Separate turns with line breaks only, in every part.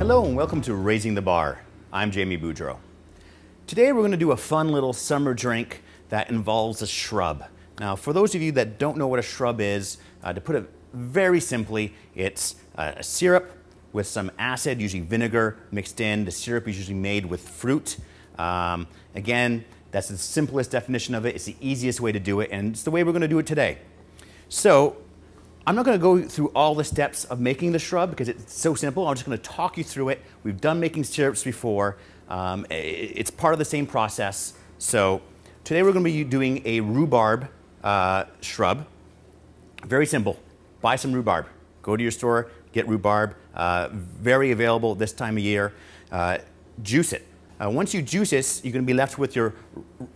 Hello and welcome to Raising the Bar. I'm Jamie Boudreau. Today we're going to do a fun little summer drink that involves a shrub. Now for those of you that don't know what a shrub is, to put it very simply, it's a syrup with some acid, usually vinegar, mixed in. The syrup is usually made with fruit. Again, that's the simplest definition of it. It's the easiest way to do it, and it's the way we're going to do it today. So I'm not going to go through all the steps of making the shrub because it's so simple. I'm just going to talk you through it. We've done making syrups before. It's part of the same process. So today we're going to be doing a rhubarb shrub. Very simple. Buy some rhubarb. Go to your store, get rhubarb. Very available this time of year. Juice it. Once you juice this, you're going to be left with your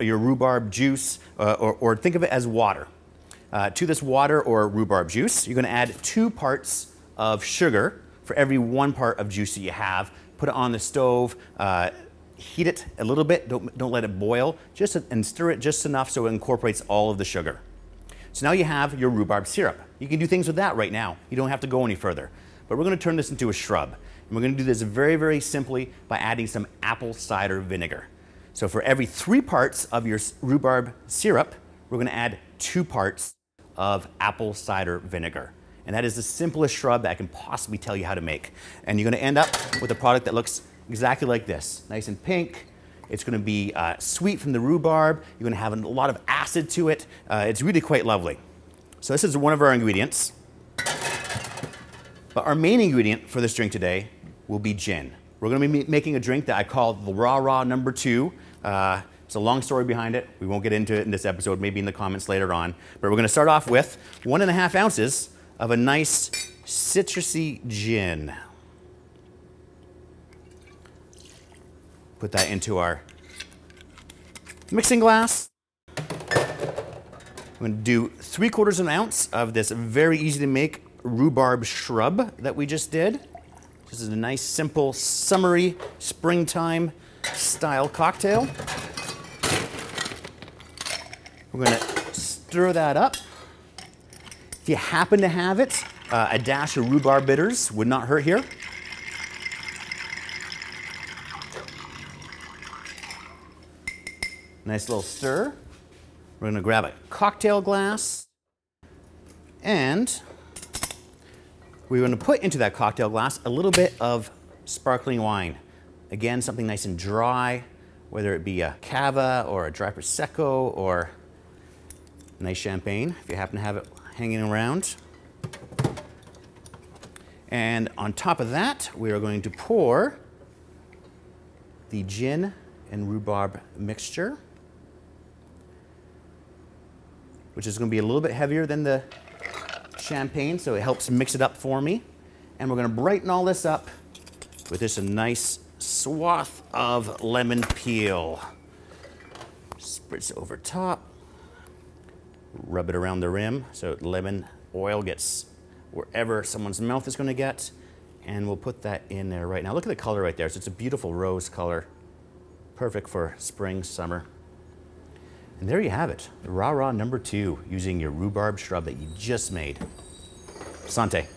rhubarb juice, or think of it as water. To this water or rhubarb juice, you're going to add 2 parts of sugar for every 1 part of juice that you have. Put it on the stove, heat it a little bit, don't let it boil, and stir it just enough so it incorporates all of the sugar. So now you have your rhubarb syrup. You can do things with that right now. You don't have to go any further. But we're going to turn this into a shrub. And we're going to do this very, very simply by adding some apple cider vinegar. So for every 3 parts of your rhubarb syrup, we're going to add 2 parts of apple cider vinegar. And that is the simplest shrub that I can possibly tell you how to make. And you're going to end up with a product that looks exactly like this. Nice and pink. It's going to be sweet from the rhubarb. You're going to have a lot of acid to it. It's really quite lovely. So this is one of our ingredients. But our main ingredient for this drink today will be gin. We're going to be making a drink that I call the Rah-Rah No. 2. It's a long story behind it. We won't get into it in this episode, maybe in the comments later on. But we're going to start off with 1.5 ounces of a nice citrusy gin. Put that into our mixing glass. I'm going to do 3/4 ounce of this very easy to make rhubarb shrub that we just did. This is a nice, simple, summery, springtime style cocktail. We're going to stir that up. If you happen to have it, a dash of rhubarb bitters would not hurt here. Nice little stir. We're going to grab a cocktail glass, and we're going to put into that cocktail glass a little bit of sparkling wine. Again, something nice and dry, whether it be a cava or a dry prosecco or nice champagne, if you happen to have it hanging around. And on top of that, we are going to pour the gin and rhubarb mixture, which is going to be a little bit heavier than the champagne, so it helps mix it up for me. And we're going to brighten all this up with just a nice swath of lemon peel. Spritz over top. Rub it around the rim so lemon oil gets wherever someone's mouth is going to get. And we'll put that in there right now. Look at the color right there. So it's a beautiful rose color. Perfect for spring, summer. And there you have it. The Rah-Rah No. 2 using your rhubarb shrub that you just made. Santé.